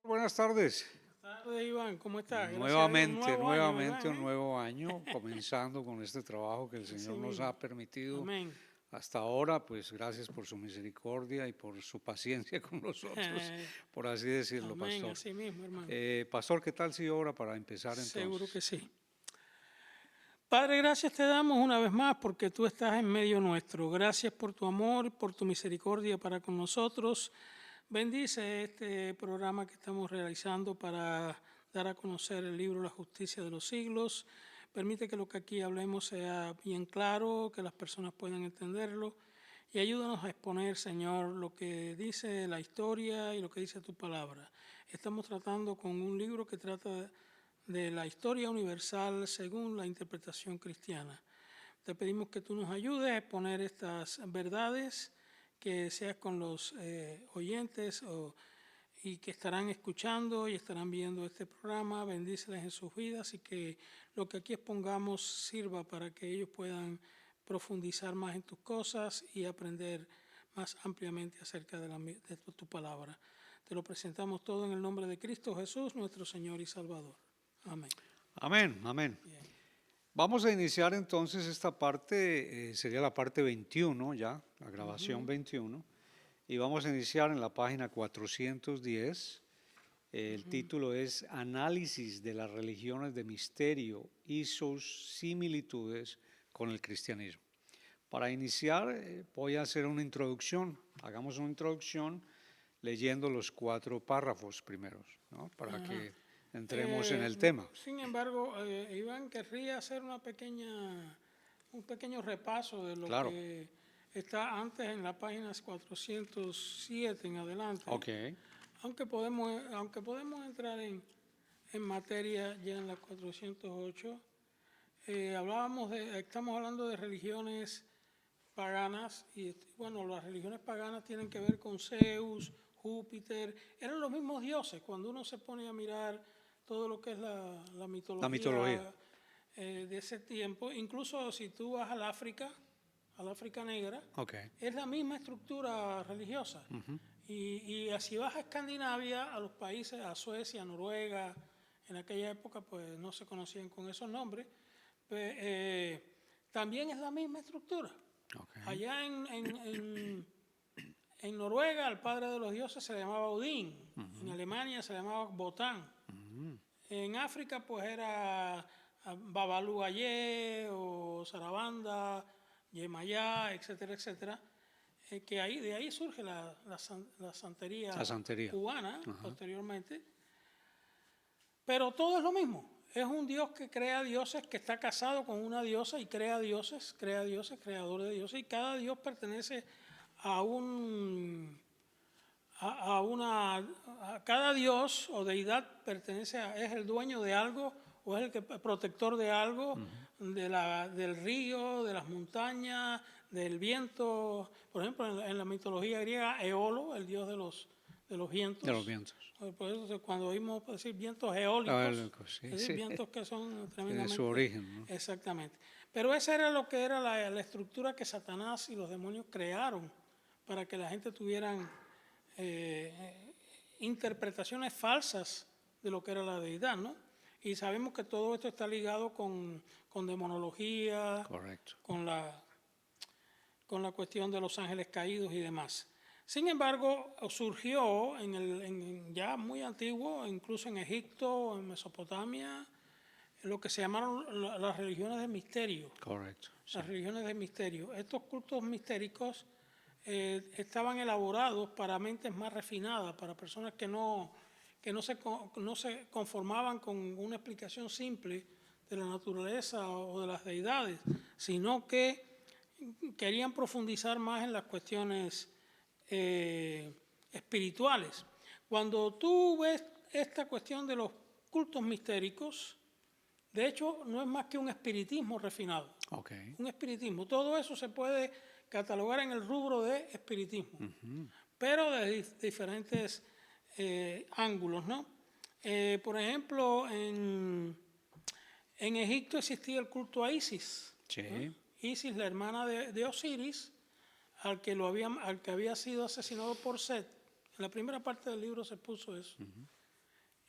Buenas tardes. Buenas tardes, Iván, ¿cómo estás? Gracias a Dios, Nuevamente, nuevo año, nuevamente ¿verdad? un nuevo año, comenzando con este trabajo que el Así Señor nos mismo. ha permitido Amén. hasta ahora. Pues gracias por su misericordia y por su paciencia con nosotros, por así decirlo, Amén, pastor. así mismo, hermano. Pastor, ¿qué tal si ora para empezar Seguro que entonces? sí. Padre, gracias te damos una vez más porque tú estás en medio nuestro. Gracias por tu amor, por tu misericordia para con nosotros. Bendice este programa que estamos realizando para dar a conocer el libro La Justicia de los Siglos. Permite que lo que aquí hablemos sea bien claro, que las personas puedan entenderlo. Y ayúdanos a exponer, Señor, lo que dice la historia y lo que dice tu palabra. Estamos tratando con un libro que trata de la historia universal según la interpretación cristiana. Te pedimos que tú nos ayudes a exponer estas verdades, que seas con los oyentes y que estarán escuchando y estarán viendo este programa. Bendíceles en sus vidas y que lo que aquí expongamos sirva para que ellos puedan profundizar más en tus cosas y aprender más ampliamente acerca de tu palabra. Te lo presentamos todo en el nombre de Cristo Jesús, nuestro Señor y Salvador. Amén. Amén, amén. Bien. Vamos a iniciar entonces esta parte, sería la parte 21 ya, la grabación 21, y vamos a iniciar en la página 410. El título es Análisis de las religiones de misterio y sus similitudes con el cristianismo. Para iniciar, voy a hacer una introducción. Hagamos una introducción leyendo los 4 párrafos primeros, ¿no? Para que entremos en el tema. Sin embargo, Iván, querría hacer un pequeño repaso de lo Claro. que está antes en las páginas 407 en adelante. Ok. Aunque podemos entrar en materia ya en la 408, estamos hablando de religiones paganas y bueno, las religiones paganas tienen que ver con Zeus, Júpiter, eran los mismos dioses. Cuando uno se pone a mirar todo lo que es la La mitología. mitología de ese tiempo, incluso si tú vas al África negra, Ok. es la misma estructura religiosa. Y así vas a Escandinavia, a los países, a Suecia, Noruega, en aquella época pues no se conocían con esos nombres, pues, también es la misma estructura. Okay. Allá en Noruega el padre de los dioses se llamaba Odín, en Alemania se llamaba Botán, en África pues era Babalu Ayé o Sarabanda, Yemayá, etcétera, etcétera, que de ahí surge la santería La santería. cubana posteriormente, pero todo es lo mismo. Es un Dios que crea dioses, que está casado con una diosa y crea dioses, creador de dioses, y cada dios pertenece a cada dios o deidad es el dueño de algo o es el protector de algo, del río, de las montañas, del viento. Por ejemplo, en la mitología griega, Eolo, el dios de los vientos. De los vientos. Por eso cuando oímos decir vientos eólicos, Sí, es decir, sí. vientos que son Tiene su tremendamente... origen, ¿no? Exactamente. Pero esa era lo que era la estructura que Satanás y los demonios crearon para que la gente tuvieran interpretaciones falsas de lo que era la deidad, ¿no? Y sabemos que todo esto está ligado con demonología, Correcto. con la cuestión de los ángeles caídos y demás. Sin embargo, surgió ya muy antiguo, incluso en Egipto, en Mesopotamia, lo que se llamaron las religiones de misterio. Correcto. Sí. Las religiones de misterio. Estos cultos mistéricos estaban elaborados para mentes más refinadas, para personas que no se conformaban con una explicación simple de la naturaleza o de las deidades, sino que querían profundizar más en las cuestiones espirituales. Cuando tú ves esta cuestión de los cultos mistéricos, de hecho no es más que un espiritismo refinado. Okay. Un espiritismo. Todo eso se puede catalogar en el rubro de espiritismo, pero de diferentes ángulos, ¿no? Por ejemplo, en Egipto existía el culto a Isis. Sí. Isis, la hermana de Osiris, al que había sido asesinado por Set. En la primera parte del libro se puso eso.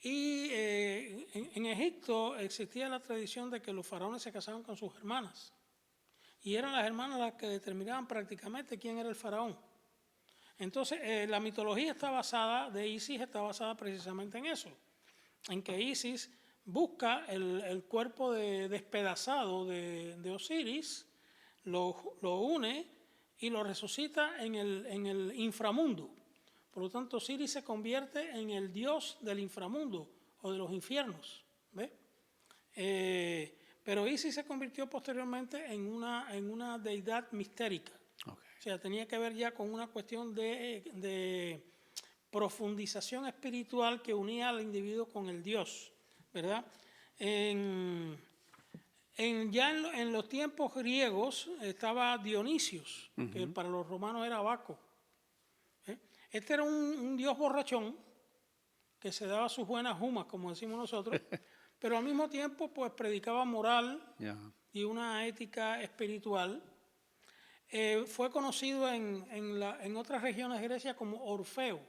Y en Egipto existía la tradición de que los faraones se casaban con sus hermanas. Y eran las hermanas las que determinaban prácticamente quién era el faraón. Entonces, la mitología de Isis está basada precisamente en eso, en que Isis busca el cuerpo despedazado de Osiris, lo une y lo resucita en el inframundo. Por lo tanto, Osiris se convierte en el dios del inframundo o de los infiernos. ¿Ves? Pero Isis se convirtió posteriormente en una deidad mistérica. Okay. O sea, tenía que ver ya con una cuestión de profundización espiritual que unía al individuo con el Dios, ¿verdad? En los tiempos griegos estaba Dionisios, que para los romanos era Baco. Este era un dios borrachón que se daba sus buenas humas, como decimos nosotros, pero al mismo tiempo pues predicaba moral y una ética espiritual. Fue conocido en otras regiones de Grecia como Orfeo,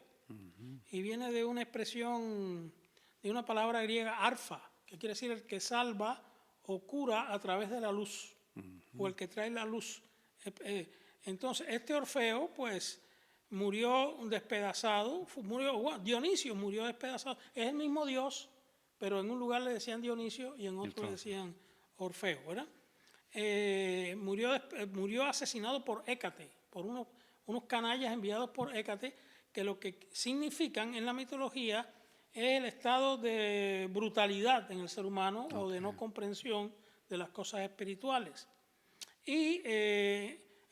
y viene de una expresión, de una palabra griega, arfa, que quiere decir el que salva o cura a través de la luz, o el que trae la luz. Entonces, este Orfeo, pues, murió despedazado, Dionisio murió despedazado, es el mismo Dios, pero en un lugar le decían Dionisio y en otro le decían Orfeo, ¿verdad? Murió asesinado por Hécate, por unos canallas enviados por Hécate, que lo que significan en la mitología es el estado de brutalidad en el ser humano o de no comprensión de las cosas espirituales. Y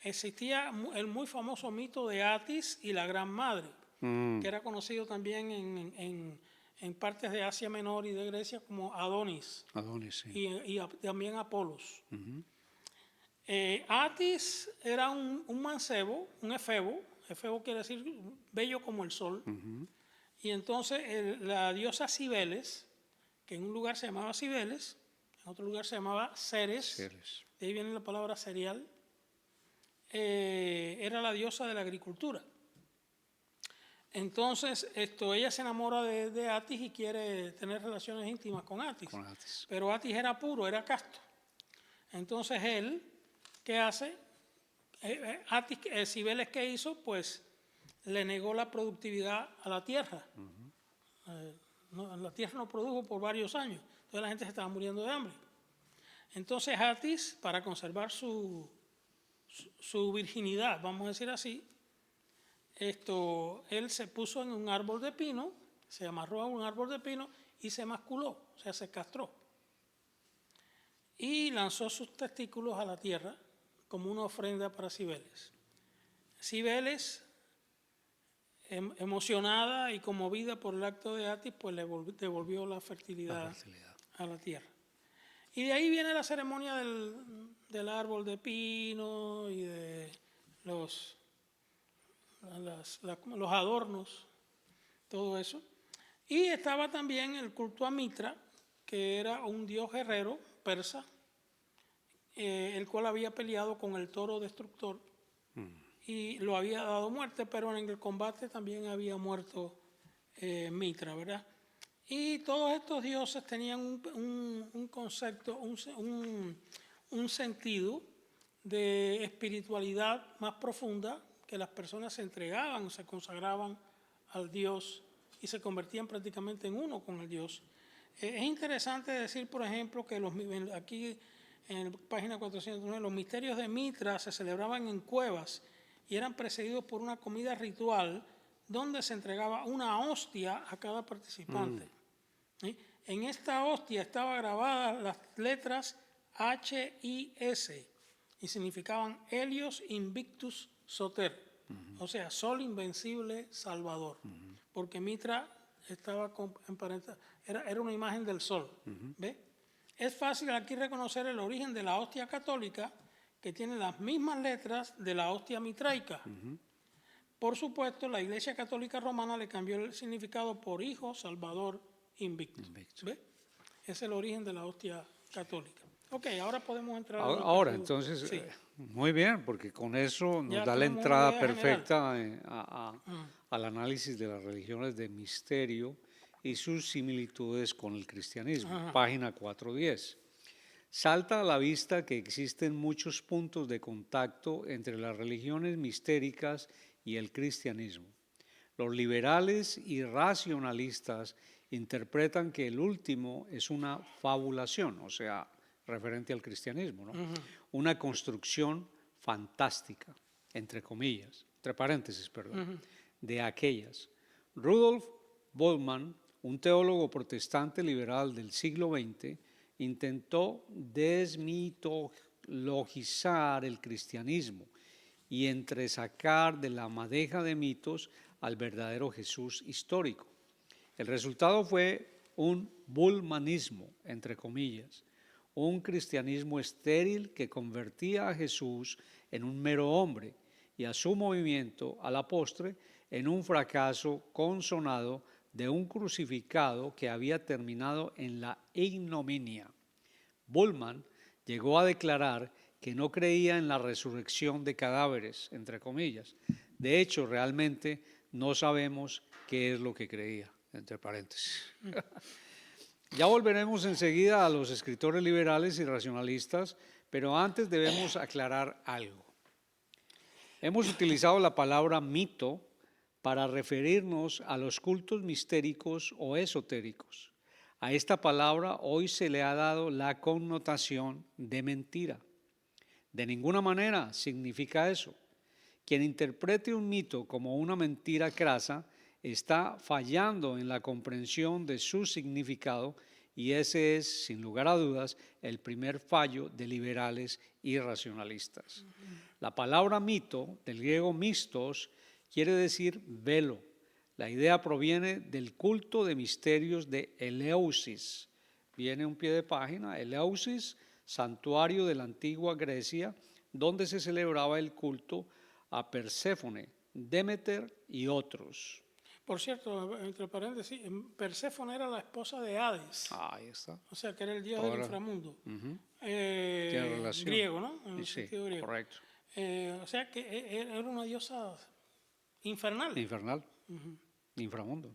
existía el muy famoso mito de Atis y la Gran Madre, que era conocido también en partes de Asia Menor y de Grecia como Adonis. Adonis, sí. Y también Apolos. Atis era un mancebo, un efebo. Efebo quiere decir bello como el sol. Y entonces la diosa Cibeles, que en un lugar se llamaba Cibeles, en otro lugar se llamaba Ceres, de ahí viene la palabra cereal, era la diosa de la agricultura. Entonces ella se enamora de Atis y quiere tener relaciones íntimas con Atis. Pero Atis era puro, era casto. Entonces él, ¿qué hace? Cibeles, ¿qué hizo? Pues le negó la productividad a la tierra. La tierra no produjo por varios años, entonces la gente se estaba muriendo de hambre. Entonces Atis, para conservar su virginidad, vamos a decir así, él se puso en un árbol de pino, se amarró a un árbol de pino y se emasculó, o sea, se castró. Y lanzó sus testículos a la tierra como una ofrenda para Cibeles. Cibeles, emocionada y conmovida por el acto de Atis, pues le devolvió la fertilidad a la tierra. Y de ahí viene la ceremonia del árbol de pino y de los adornos, todo eso. Y estaba también el culto a Mitra, que era un dios guerrero persa, el cual había peleado con el toro destructor y lo había dado muerte, pero en el combate también había muerto Mitra, ¿verdad? Y todos estos dioses tenían un concepto, un sentido de espiritualidad más profunda, que las personas se entregaban, se consagraban al Dios y se convertían prácticamente en uno con el Dios. Es interesante decir, por ejemplo, que aquí en la página 409, los misterios de Mitra se celebraban en cuevas y eran precedidos por una comida ritual donde se entregaba una hostia a cada participante. ¿Sí? En esta hostia estaban grabadas las letras H y S y significaban Helios Invictus Soter, o sea, Sol Invencible Salvador, porque Mitra estaba emparentada, era una imagen del sol. ¿Ve? Es fácil aquí reconocer el origen de la hostia católica, que tiene las mismas letras de la hostia mitraica. Por supuesto, la Iglesia Católica Romana le cambió el significado por Hijo Salvador Invictus. ¿Ve? Es el origen de la hostia católica. Ok, ahora podemos entrar. Ahora, entonces, sí. Muy bien, porque con eso nos da la entrada perfecta al análisis de las religiones de misterio y sus similitudes con el cristianismo, página 410. Salta a la vista que existen muchos puntos de contacto entre las religiones mistéricas y el cristianismo. Los liberales y racionalistas interpretan que el último es una fabulación, o sea, referente al cristianismo, ¿no? Una construcción fantástica, entre comillas, entre paréntesis, perdón, de aquellas. Rudolf Bultmann, un teólogo protestante liberal del siglo XX, intentó desmitologizar el cristianismo y entresacar de la madeja de mitos al verdadero Jesús histórico. El resultado fue un bulmanismo, entre comillas, un cristianismo estéril que convertía a Jesús en un mero hombre y a su movimiento, a la postre, en un fracaso consonado de un crucificado que había terminado en la ignominia. Bultmann llegó a declarar que no creía en la resurrección de cadáveres, entre comillas. De hecho, realmente no sabemos qué es lo que creía, entre paréntesis. Ya volveremos enseguida a los escritores liberales y racionalistas, pero antes debemos aclarar algo. Hemos utilizado la palabra mito para referirnos a los cultos mistéricos o esotéricos. A esta palabra hoy se le ha dado la connotación de mentira. De ninguna manera significa eso. Quien interprete un mito como una mentira crasa está fallando en la comprensión de su significado y ese es, sin lugar a dudas, el primer fallo de liberales y racionalistas. La palabra mito, del griego mistos, quiere decir velo. La idea proviene del culto de misterios de Eleusis. Viene un pie de página, Eleusis, santuario de la antigua Grecia, donde se celebraba el culto a Perséfone, Demeter y otros. Por cierto, entre paréntesis, Perséfone era la esposa de Hades. Ahí está. O sea, que era el dios del inframundo. Tiene relación. Griego, ¿no? En el Sí, sentido griego. correcto. O sea, que era una diosa infernal. Infernal, inframundo.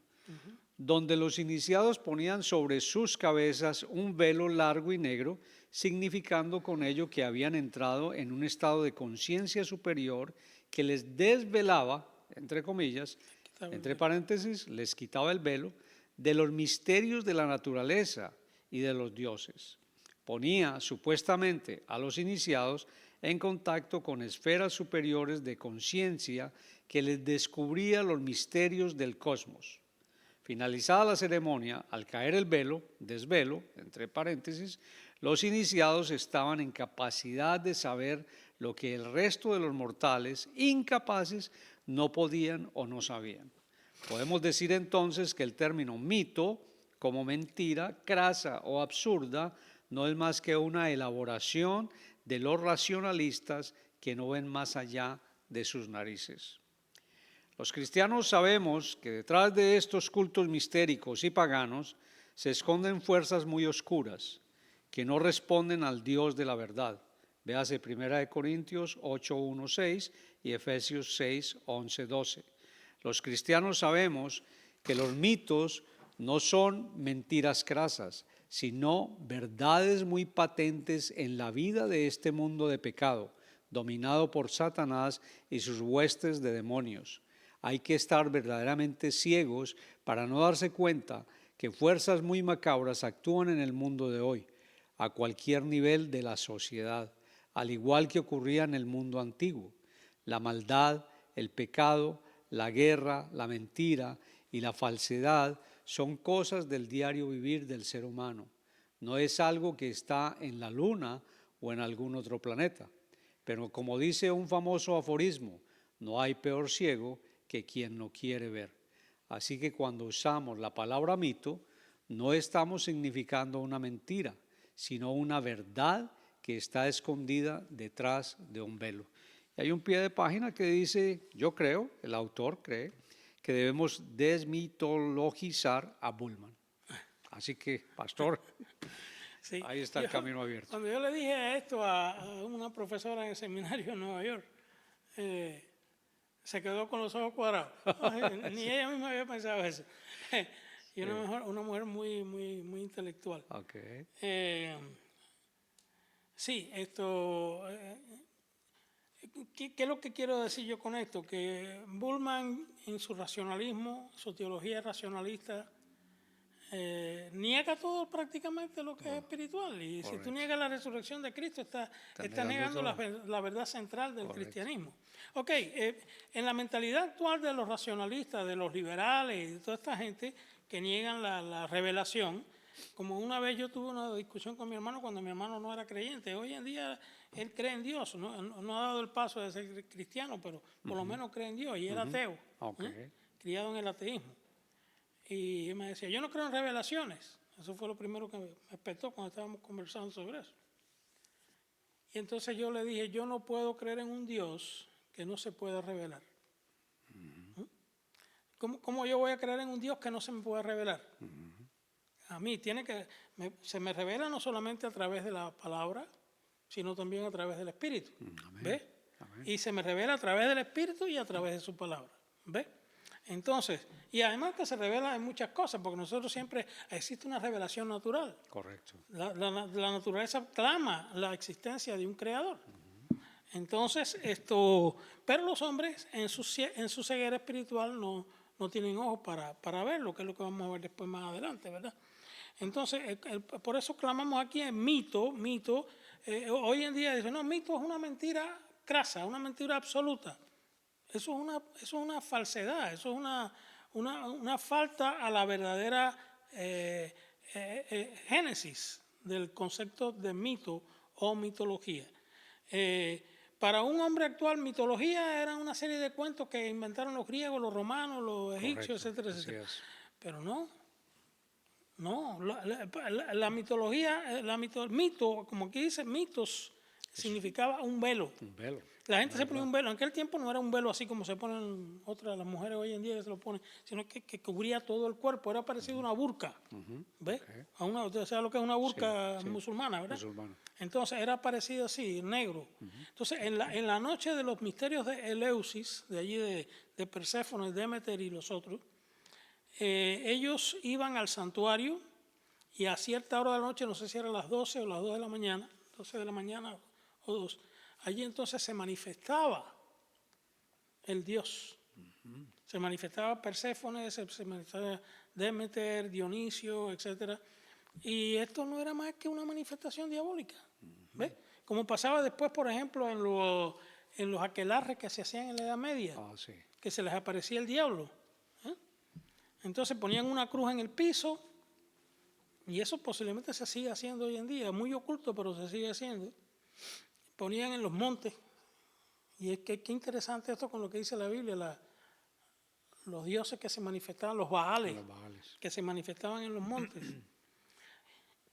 Donde los iniciados ponían sobre sus cabezas un velo largo y negro, significando con ello que habían entrado en un estado de conciencia superior que les desvelaba, entre comillas, entre paréntesis, les quitaba el velo de los misterios de la naturaleza y de los dioses. Ponía supuestamente a los iniciados en contacto con esferas superiores de conciencia que les descubría los misterios del cosmos. Finalizada la ceremonia, al caer el velo, desvelo, entre paréntesis, los iniciados estaban en capacidad de saber lo que el resto de los mortales, incapaces, no podían o no sabían. Podemos decir entonces que el término mito, como mentira, crasa o absurda, no es más que una elaboración de los racionalistas que no ven más allá de sus narices. Los cristianos sabemos que detrás de estos cultos mistéricos y paganos se esconden fuerzas muy oscuras que no responden al Dios de la verdad. Véase 1 Corintios 8:1-6 y Efesios 6:11-12. Los cristianos sabemos que los mitos no son mentiras crasas, sino verdades muy patentes en la vida de este mundo de pecado, dominado por Satanás y sus huestes de demonios. Hay que estar verdaderamente ciegos para no darse cuenta que fuerzas muy macabras actúan en el mundo de hoy, a cualquier nivel de la sociedad, al igual que ocurría en el mundo antiguo. La maldad, el pecado, la guerra, la mentira y la falsedad son cosas del diario vivir del ser humano. No es algo que está en la luna o en algún otro planeta. Pero como dice un famoso aforismo, no hay peor ciego que quien no quiere ver. Así que cuando usamos la palabra mito, no estamos significando una mentira, sino una verdad que está escondida detrás de un velo. Y hay un pie de página que dice, yo creo, el autor cree, que debemos desmitologizar a Bultmann. Así que, pastor, Sí. ahí está el camino abierto. Cuando yo le dije esto a una profesora en el seminario en Nueva York, se quedó con los ojos cuadrados. Ni ella misma había pensado eso. Y una mujer muy, muy, muy intelectual. Okay. Sí, esto... ¿Qué es lo que quiero decir yo con esto? Que Bullman, en su racionalismo, su teología racionalista, niega todo prácticamente lo que es espiritual. Y si tú niegas la resurrección de Cristo, estás negando la verdad central del cristianismo. Ok, en la mentalidad actual de los racionalistas, de los liberales y de toda esta gente que niegan la revelación, como una vez yo tuve una discusión con mi hermano cuando mi hermano no era creyente. Hoy en día él cree en Dios, no ha dado el paso de ser cristiano, pero por lo menos cree en Dios y era ateo, criado en el ateísmo. Y me decía, yo no creo en revelaciones. Eso fue lo primero que me espetó cuando estábamos conversando sobre eso. Y entonces yo le dije, yo no puedo creer en un Dios que no se pueda revelar. ¿Cómo yo voy a creer en un Dios que no se me puede revelar? A mí se me revela no solamente a través de la palabra, sino también a través del Espíritu. ¿Ves? Y se me revela a través del Espíritu y a través de su palabra. ¿Ves? Entonces, y además que se revela en muchas cosas, porque nosotros siempre existe una revelación natural. Correcto. La naturaleza clama la existencia de un creador. Entonces, pero los hombres en su ceguera espiritual no tienen ojos para verlo, que es lo que vamos a ver después más adelante, ¿verdad? Entonces, por eso clamamos aquí en mito. Hoy en día dicen, no, mito es una mentira crasa, una mentira absoluta. Eso es una falsedad, eso es una falta a la verdadera génesis del concepto de mito o mitología. Para un hombre actual, mitología era una serie de cuentos que inventaron los griegos, los romanos, los egipcios, etcétera, etcétera. Pero no, la mitología, mito, como aquí dice, mitos, significaba un velo. Un velo. La gente se ponía un velo. En aquel tiempo no era un velo así como se ponen otras las mujeres hoy en día que se lo ponen, sino que cubría todo el cuerpo. Era parecido a una burka. ¿Ves? Usted sabe lo que es una burka musulmana, ¿verdad? Musulmana. Entonces era parecido así, negro. Entonces en la noche de los misterios de Eleusis, de allí de Perséfone, Demeter y los otros, ellos iban al santuario y a cierta hora de la noche, no sé si eran las 12 o las 2 de la mañana, 12 de la mañana o 2, allí entonces se manifestaba el Dios. Se manifestaba Perséfone, se manifestaba Demeter, Dionisio, etc. Y esto no era más que una manifestación diabólica. ¿Ves? Como pasaba después, por ejemplo, en los aquelarres que se hacían en la Edad Media, que se les aparecía el diablo. Entonces ponían una cruz en el piso, y eso posiblemente se sigue haciendo hoy en día, muy oculto, pero se sigue haciendo. Ponían en los montes, y es que qué interesante esto con lo que dice la Biblia, los dioses que se manifestaban, los baales, que se manifestaban en los montes.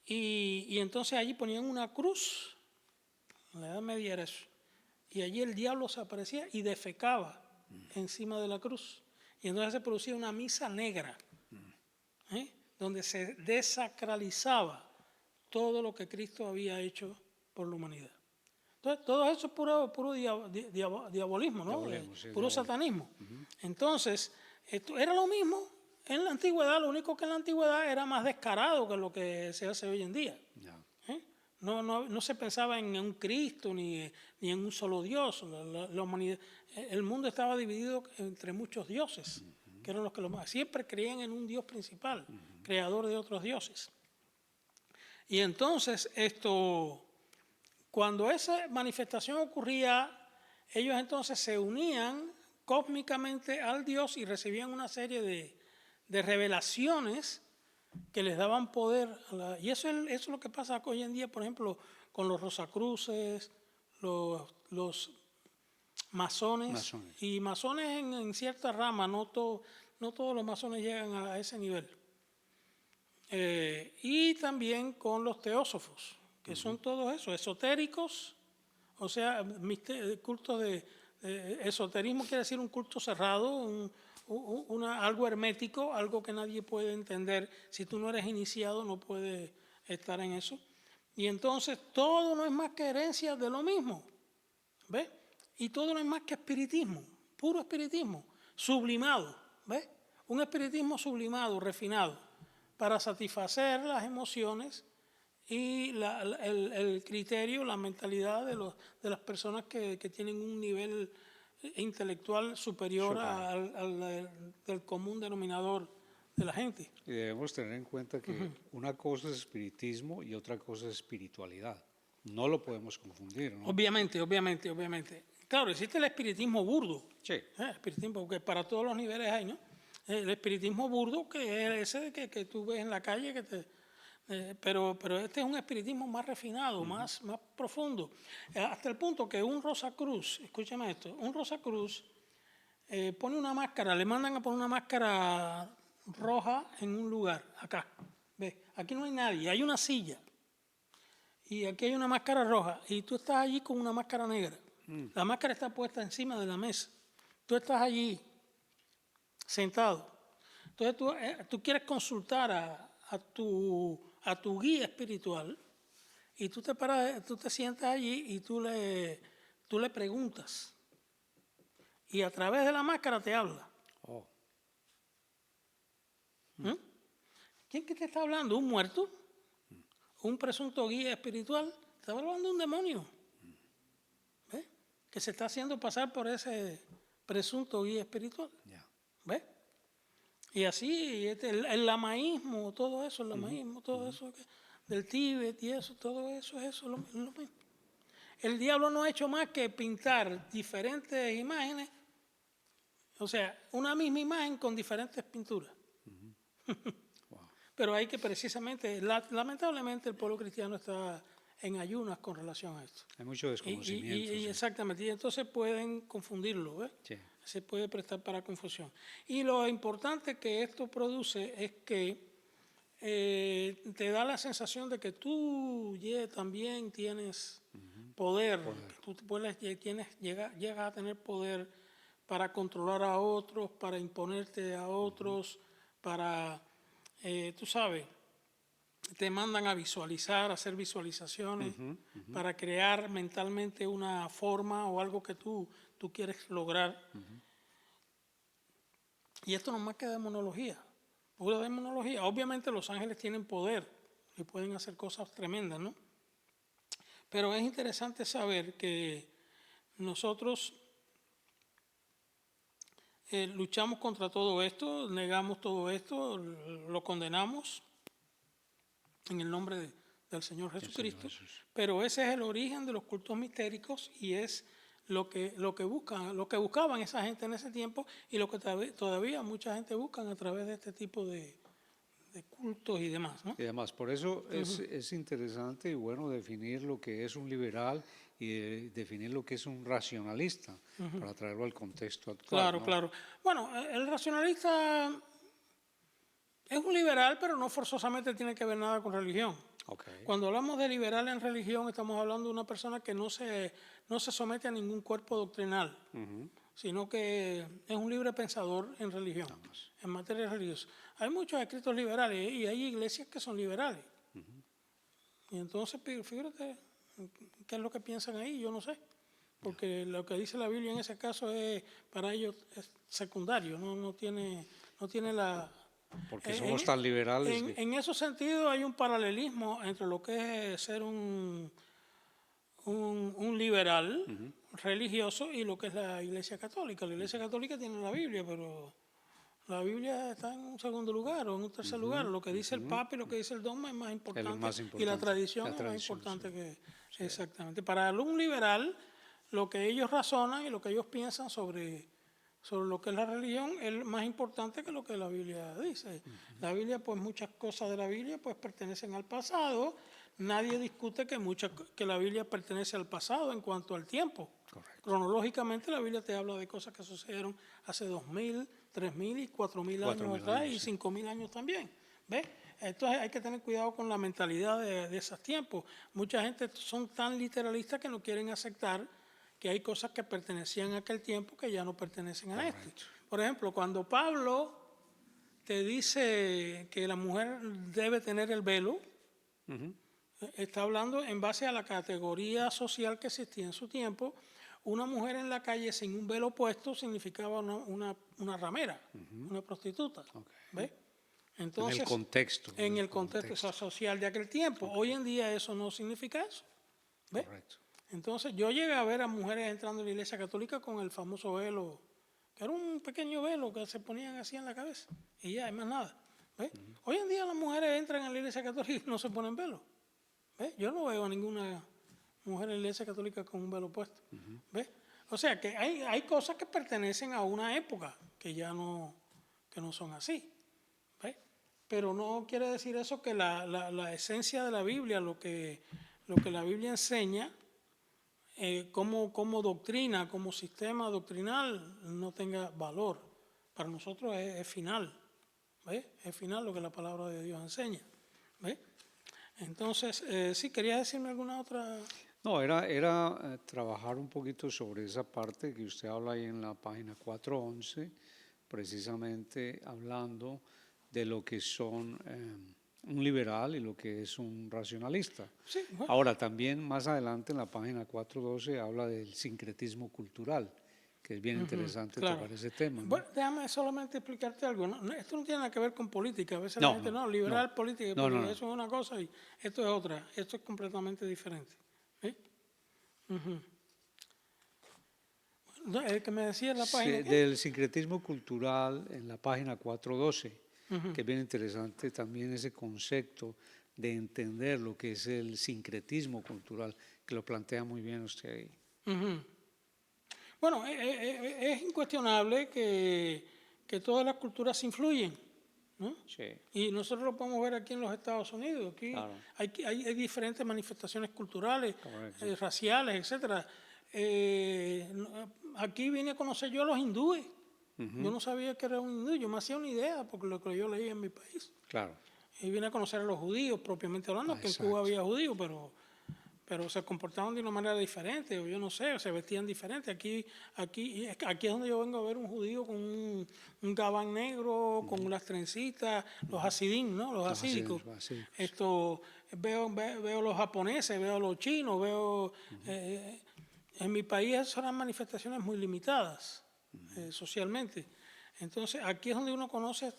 Y entonces allí ponían una cruz, en la Edad Media era eso, y allí el diablo se aparecía y defecaba encima de la cruz. Y entonces se producía una misa negra, donde se desacralizaba todo lo que Cristo había hecho por la humanidad. Entonces, todo eso es puro diabolismo, ¿no? Puro satanismo. Entonces, esto era lo mismo en la antigüedad, lo único que en la antigüedad era más descarado que lo que se hace hoy en día. No se pensaba en un Cristo ni en un solo Dios. La humanidad, el mundo estaba dividido entre muchos dioses, que eran los que siempre creían en un Dios principal, creador de otros dioses. Y entonces, cuando esa manifestación ocurría, ellos entonces se unían cósmicamente al Dios y recibían una serie de revelaciones que les daban poder. Y eso es lo que pasa hoy en día, por ejemplo, con los Rosacruces, los masones. Y masones en cierta rama, no todos los masones llegan a ese nivel. Y también con los teósofos, que son todos esos, esotéricos, o sea, cultos de esoterismo quiere decir un culto cerrado, algo hermético, algo que nadie puede entender. Si tú no eres iniciado, no puedes estar en eso. Y entonces todo no es más que herencia de lo mismo, ¿ves? Y todo no es más que espiritismo, puro espiritismo, sublimado, ¿ves? Un espiritismo sublimado, refinado. para satisfacer las emociones y el criterio, la mentalidad de las personas que tienen un nivel intelectual superior del común denominador de la gente. Y debemos tener en cuenta que una cosa es espiritismo y otra cosa es espiritualidad. No lo podemos confundir, ¿no? Obviamente. Claro, existe el espiritismo burdo. Sí. Espiritismo que para todos los niveles hay, ¿no? El espiritismo burdo, que es ese que tú ves en la calle, pero este es un espiritismo más refinado, más profundo. Hasta el punto que un Rosacruz, escúchame esto, un Rosacruz pone una máscara, le mandan a poner una máscara roja en un lugar, acá. ¿Ves? Aquí no hay nadie, hay una silla. Y aquí hay una máscara roja. Y tú estás allí con una máscara negra. La máscara está puesta encima de la mesa. Tú estás allí sentado. Entonces tú quieres consultar a tu guía espiritual y tú te sientas allí y tú le preguntas. Y a través de la máscara te habla. Oh. ¿Quién que te está hablando? ¿Un muerto? ¿Un presunto guía espiritual? Está hablando de un demonio. ¿Ves? Que se está haciendo pasar por ese presunto guía espiritual. Yeah. ¿Ves? Y así, el lamaísmo, todo eso, todo eso del Tíbet y eso, todo eso, lo mismo. El diablo no ha hecho más que pintar diferentes imágenes, o sea, una misma imagen con diferentes pinturas. Wow. Pero hay que precisamente, lamentablemente el pueblo cristiano está en ayunas con relación a esto. Hay mucho desconocimiento. Y exactamente, y entonces pueden confundirlo, ¿ves? Sí. Se puede prestar para confusión. Y lo importante que esto produce es que te da la sensación de que tú también tienes poder. Tú llegas a tener poder para controlar a otros, para imponerte a otros, para, tú sabes, te mandan a visualizar, a hacer visualizaciones, para crear mentalmente una forma o algo que tú quieres lograr. Y esto no es más que demonología, pura demonología. Obviamente los ángeles tienen poder y pueden hacer cosas tremendas, ¿no? Pero es interesante saber que nosotros luchamos contra todo esto, negamos todo esto, lo condenamos en el nombre del Señor Jesucristo, pero ese es el origen de los cultos mistéricos y es lo que buscaban esa gente en ese tiempo y lo que todavía mucha gente busca a través de este tipo de cultos y demás, ¿no? Y además, por eso es interesante y bueno definir lo que es un liberal y definir lo que es un racionalista, para traerlo al contexto actual. Claro, ¿no? claro. Bueno, el racionalista es un liberal, pero no forzosamente tiene que ver nada con religión. Okay. Cuando hablamos de liberal en religión, estamos hablando de una persona que no se somete a ningún cuerpo doctrinal, sino que es un libre pensador en religión, en materia religiosa. Hay muchos escritos liberales y hay iglesias que son liberales. Y entonces, fíjate, ¿qué es lo que piensan ahí? Yo no sé. Porque lo que dice la Biblia en ese caso para ellos es secundario, no tiene la... Porque somos tan liberales. En ese sentido hay un paralelismo entre lo que es ser un liberal religioso y lo que es la Iglesia Católica. La Iglesia Católica tiene la Biblia, pero la Biblia está en un segundo lugar o en un tercer lugar. Lo que dice el Papa y lo que dice el dogma es más importante, y la tradición es más importante que... Sí. Exactamente. Para un liberal, lo que ellos razonan y lo que ellos piensan sobre lo que es la religión es más importante que lo que la Biblia dice. La Biblia, pues muchas cosas de la Biblia pues pertenecen al pasado. Nadie discute que la Biblia pertenece al pasado en cuanto al tiempo. Correcto. Cronológicamente la Biblia te habla de cosas que sucedieron hace 2.000, 3.000 y 4.000 años atrás y 5.000 años también. ¿Ves? Entonces hay que tener cuidado con la mentalidad de esos tiempos. Mucha gente son tan literalistas que no quieren aceptar que hay cosas que pertenecían a aquel tiempo que ya no pertenecen a este. Por ejemplo, cuando Pablo te dice que la mujer debe tener el velo, está hablando en base a la categoría social que existía en su tiempo. Una mujer en la calle sin un velo puesto significaba una ramera, una prostituta. ¿Ves? Entonces, en el contexto. en el contexto social de aquel tiempo. Hoy en día eso no significa eso. ¿Ves? Correcto. Entonces yo llegué a ver a mujeres entrando en la iglesia católica con el famoso velo, que era un pequeño velo que se ponían así en la cabeza y ya, y más nada. ¿Ves? Hoy en día las mujeres entran en la iglesia católica y no se ponen velo. ¿Ves? Yo no veo a ninguna mujer en la iglesia católica con un velo puesto. ¿Ves? O sea que hay cosas que pertenecen a una época que ya no son así. ¿Ves? Pero no quiere decir eso que la esencia de la Biblia, lo que la Biblia enseña, como doctrina, como sistema doctrinal, no tenga valor. Para nosotros es final. ¿Ves? Es final lo que la palabra de Dios enseña. ¿Ves? Entonces, sí, ¿quería decirme alguna otra? No, era trabajar un poquito sobre esa parte que usted habla ahí en la página 411, precisamente hablando de lo que son un liberal y lo que es un racionalista. Sí, bueno. Ahora, también más adelante en la página 412 habla del sincretismo cultural, que es bien interesante claro. tocar ese tema, ¿no? Bueno, déjame solamente explicarte algo. Esto no tiene nada que ver con política. A veces No, la gente, no, liberal, no. política, No, política, no, no. eso es una cosa y esto es otra. Esto es completamente diferente. ¿Eh? El que me decía en la página. Sí, del sincretismo cultural en la página 412, que es bien interesante también ese concepto de entender lo que es el sincretismo cultural, que lo plantea muy bien usted ahí. Bueno, es incuestionable que todas las culturas influyen, ¿no? Sí. Y nosotros lo podemos ver aquí en los Estados Unidos. Aquí Claro. hay diferentes manifestaciones culturales, Correcto. raciales, etcétera. Aquí vine a conocer yo a los hindúes. Yo no sabía que era un hindú, yo me hacía una idea porque lo que yo leí en mi país. Claro. Y vine a conocer a los judíos, propiamente hablando, que en Exacto. Cuba había judíos, pero se comportaban de una manera diferente, o yo no sé, o se vestían diferente. Aquí es donde yo vengo a ver un judío con un gabán negro, con las trencitas, los hasidín, ¿no? Los hasídicos. Esto, veo los japoneses, veo los chinos, veo... en mi país esas eran manifestaciones muy limitadas socialmente. Entonces, aquí es donde uno conoce,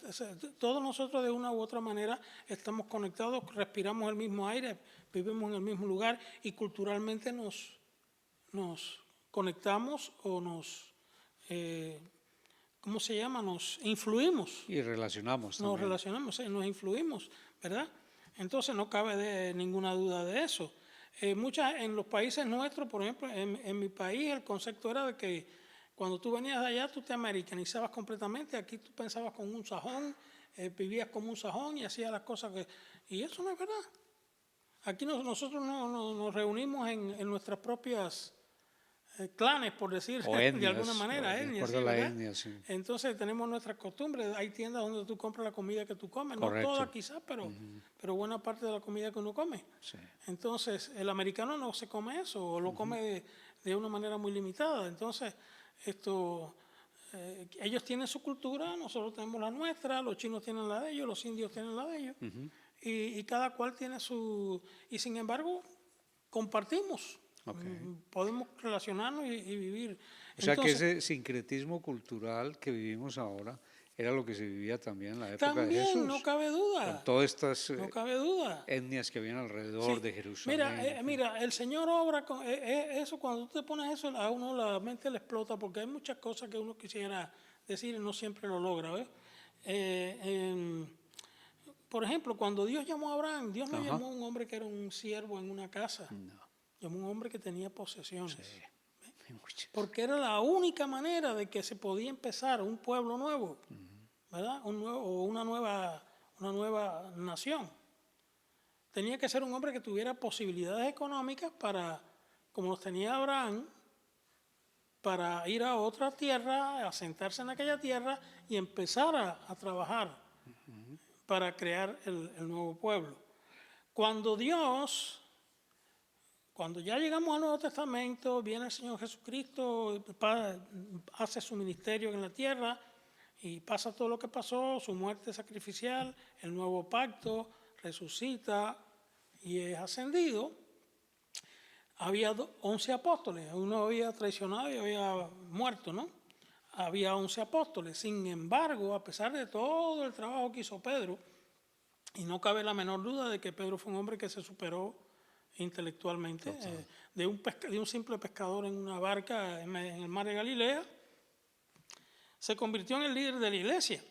todos nosotros de una u otra manera estamos conectados, respiramos el mismo aire, vivimos en el mismo lugar y culturalmente nos conectamos o ¿cómo se llama? Nos influimos. Y relacionamos también. Nos relacionamos, nos influimos, ¿verdad? Entonces no cabe ninguna duda de eso. En los países nuestros, por ejemplo, en mi país el concepto era de que cuando tú venías de allá, tú te americanizabas completamente. Aquí tú pensabas con un sajón, vivías como un sajón y hacías las cosas que... Y eso no es verdad. Aquí nosotros nos reunimos en nuestras propias clanes, por decir etnias, de alguna manera, etnias, ¿sí, la etnia, sí. Entonces tenemos nuestras costumbres. Hay tiendas donde tú compras la comida que tú comes. Correcto. No toda quizás, pero buena parte de la comida que uno come. Sí. Entonces el americano no se come eso, o lo come de una manera muy limitada. Entonces ellos tienen su cultura, nosotros tenemos la nuestra, los chinos tienen la de ellos, los indios tienen la de ellos, y cada cual tiene su... Y sin embargo, compartimos, podemos relacionarnos y vivir. O sea que ese sincretismo cultural que vivimos ahora era lo que se vivía también en la época de Jesús. También, no cabe duda. Con todas estas no cabe duda. etnias que habían alrededor de Jerusalén. Mira, el Señor obra con eso, cuando tú te pones eso, a uno la mente le explota porque hay muchas cosas que uno quisiera decir y no siempre lo logra. ¿Ves? Por ejemplo, cuando Dios llamó a Abraham, Dios no llamó a un hombre que era un siervo en una casa. No. Llamó a un hombre que tenía posesiones. Sí. Porque era la única manera de que se podía empezar un pueblo nuevo, ¿verdad? Una nueva nación. Tenía que ser un hombre que tuviera posibilidades económicas para, como los tenía Abraham, para ir a otra tierra, asentarse en aquella tierra y empezar a trabajar para crear el nuevo pueblo. Cuando ya llegamos al Nuevo Testamento, viene el Señor Jesucristo, hace su ministerio en la tierra y pasa todo lo que pasó, su muerte sacrificial, el nuevo pacto, resucita y es ascendido. Había 11 apóstoles, uno había traicionado y había muerto, ¿no? había 11 apóstoles. Sin embargo, a pesar de todo el trabajo que hizo Pedro, y no cabe la menor duda de que Pedro fue un hombre que se superó intelectualmente, de un simple pescador en una barca en el mar de Galilea, se convirtió en el líder de la iglesia.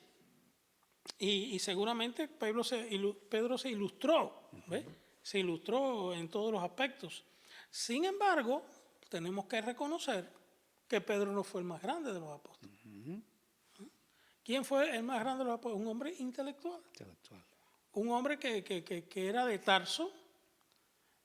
Y seguramente Pedro se ilustró, ¿ves? Se ilustró en todos los aspectos. Sin embargo, tenemos que reconocer que Pedro no fue el más grande de los apóstoles. ¿Quién fue el más grande de los apóstoles? Un hombre intelectual. Un hombre que era de Tarso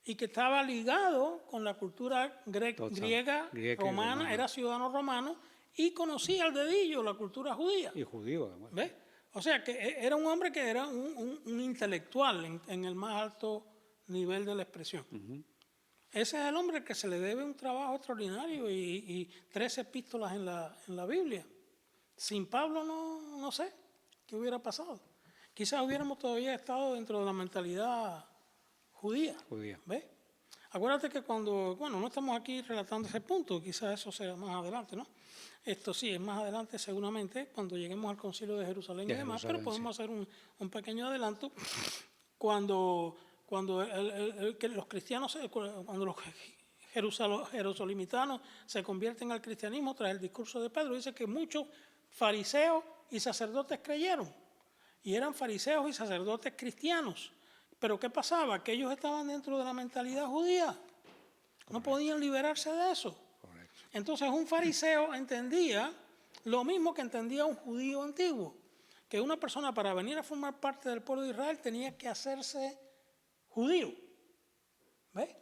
y que estaba ligado con la cultura griega, romana, era ciudadano romano y conocía al dedillo la cultura judía. Y judío, además. ¿Ves? O sea, que era un hombre que era un intelectual en el más alto nivel de la expresión. Ese es el hombre que se le debe un trabajo extraordinario y 13 epístolas en la Biblia. Sin Pablo no sé qué hubiera pasado. Quizás hubiéramos todavía estado dentro de la mentalidad judía. ¿Ves? Acuérdate que no estamos aquí relatando ese punto, quizás eso sea más adelante, ¿no? Esto sí, es más adelante seguramente, cuando lleguemos al Concilio de Jerusalén y demás, pero podemos hacer un pequeño adelanto. Cuando los cristianos, cuando los jerusalemitanos se convierten al cristianismo tras el discurso de Pedro, dice que muchos fariseos y sacerdotes creyeron, y eran fariseos y sacerdotes cristianos. Pero ¿qué pasaba? Que ellos estaban dentro de la mentalidad judía, no podían liberarse de eso. Entonces un fariseo entendía lo mismo que entendía un judío antiguo, que una persona para venir a formar parte del pueblo de Israel tenía que hacerse judío. ¿Ves?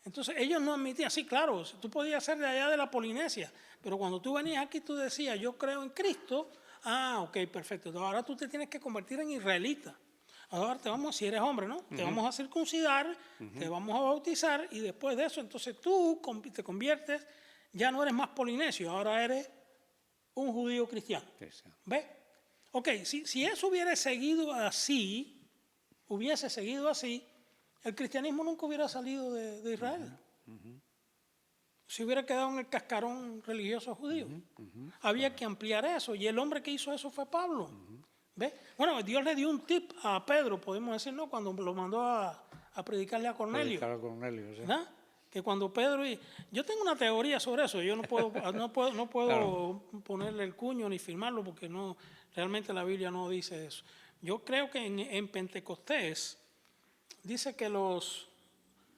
Entonces ellos no admitían, sí, claro, tú podías ser de allá de la Polinesia, pero cuando tú venías aquí tú decías, yo creo en Cristo, ok, perfecto, ahora tú te tienes que convertir en israelita. Ahora si eres hombre, ¿no? Te vamos a circuncidar, te vamos a bautizar y después de eso, entonces tú te conviertes, ya no eres más polinesio, ahora eres un judío cristiano. ¿Ves? Ok, si eso hubiese seguido así, el cristianismo nunca hubiera salido de Israel. Se hubiera quedado en el cascarón religioso judío. Había que ampliar eso y el hombre que hizo eso fue Pablo. ¿Ves? Bueno, Dios le dio un tip a Pedro, podemos decir, ¿no? Cuando lo mandó a predicarle a Cornelio. ¿Sí? ¿Verdad? Que cuando Pedro... Yo tengo una teoría sobre eso, yo no puedo claro, ponerle el cuño ni firmarlo porque realmente la Biblia no dice eso. Yo creo que en Pentecostés dice que los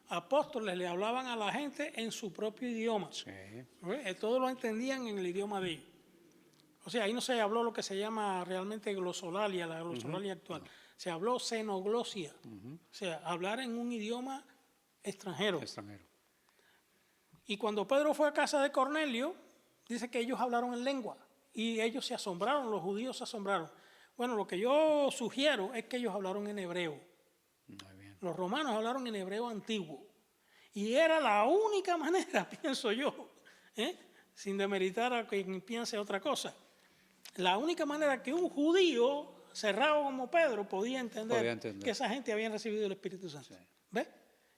apóstoles le hablaban a la gente en su propio idioma. Sí. Todos lo entendían en el idioma de ellos. O sea, ahí no se habló lo que se llama realmente glosolalia, la glosolalia actual. Se habló xenoglosia, o sea, hablar en un idioma extranjero. Y cuando Pedro fue a casa de Cornelio, dice que ellos hablaron en lengua y ellos se asombraron, los judíos se asombraron. Bueno, lo que yo sugiero es que ellos hablaron en hebreo. Los romanos hablaron en hebreo antiguo. Y era la única manera, pienso yo, sin demeritar a quien piense otra cosa, la única manera que un judío cerrado como Pedro podía entender que esa gente había recibido el Espíritu Santo. Sí. ¿Ves?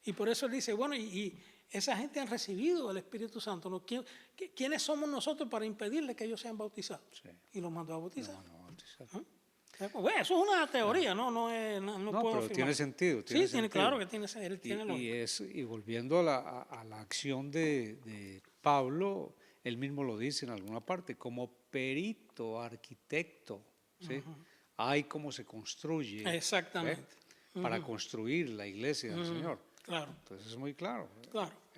Y por eso él dice, bueno, y esa gente han recibido el Espíritu Santo, ¿no? ¿Quiénes somos nosotros para impedirle que ellos sean bautizados? Sí. Y los mandó a bautizar. Bueno, eso es una teoría, no puedo pero afirmar. Tiene sentido. Claro que tiene lógica. Y volviendo a la acción de Pablo, él mismo lo dice en alguna parte, como perito, arquitecto, ¿sí? Hay cómo se construye. Exactamente. Para construir la iglesia del Señor. Claro. Entonces es muy claro.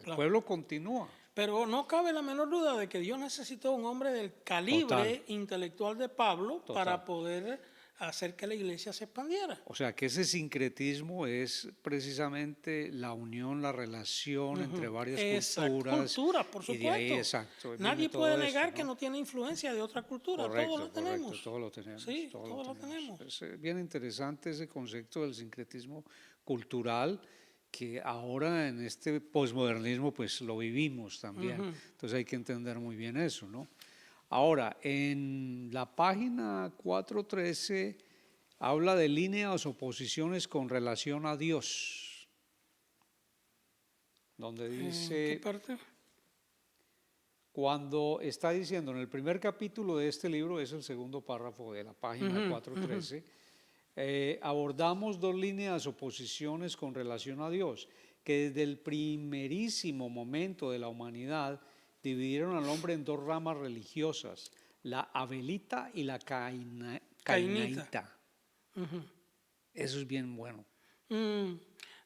El pueblo continúa. Pero no cabe la menor duda de que Dios necesitó un hombre del calibre intelectual de Pablo para poder hacer que la iglesia se expandiera. O sea, que ese sincretismo es precisamente la unión, la relación entre varias culturas. Culturas, por supuesto. Y de ahí, exacto. Nadie puede negar que no tiene influencia de otra cultura. Correcto, todos lo tenemos. Todos lo tenemos. Sí, todos lo tenemos. Es bien interesante ese concepto del sincretismo cultural que ahora en este posmodernismo pues lo vivimos también. Entonces hay que entender muy bien eso, ¿no? Ahora, en la página 413 habla de líneas o posiciones con relación a Dios, donde dice... ¿En qué parte? cuando está diciendo en el primer capítulo de este libro, es el segundo párrafo de la página 413, abordamos dos líneas o posiciones con relación a Dios, que desde el primerísimo momento de la humanidad dividieron al hombre en dos ramas religiosas, la abelita y la cainaíta. Eso es bien bueno.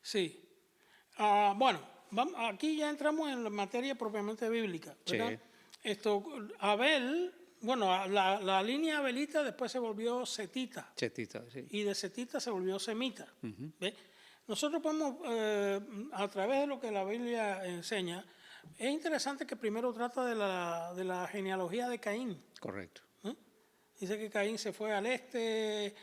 Sí. Bueno, aquí ya entramos en la materia propiamente bíblica, ¿verdad? Sí. Abel, bueno, la línea abelita después se volvió setita. Chetita, sí. Y de setita se volvió semita. ¿Ve? Nosotros podemos, a través de lo que la Biblia enseña, es interesante que primero trata de la genealogía de Caín. Correcto. Dice que Caín se fue al este,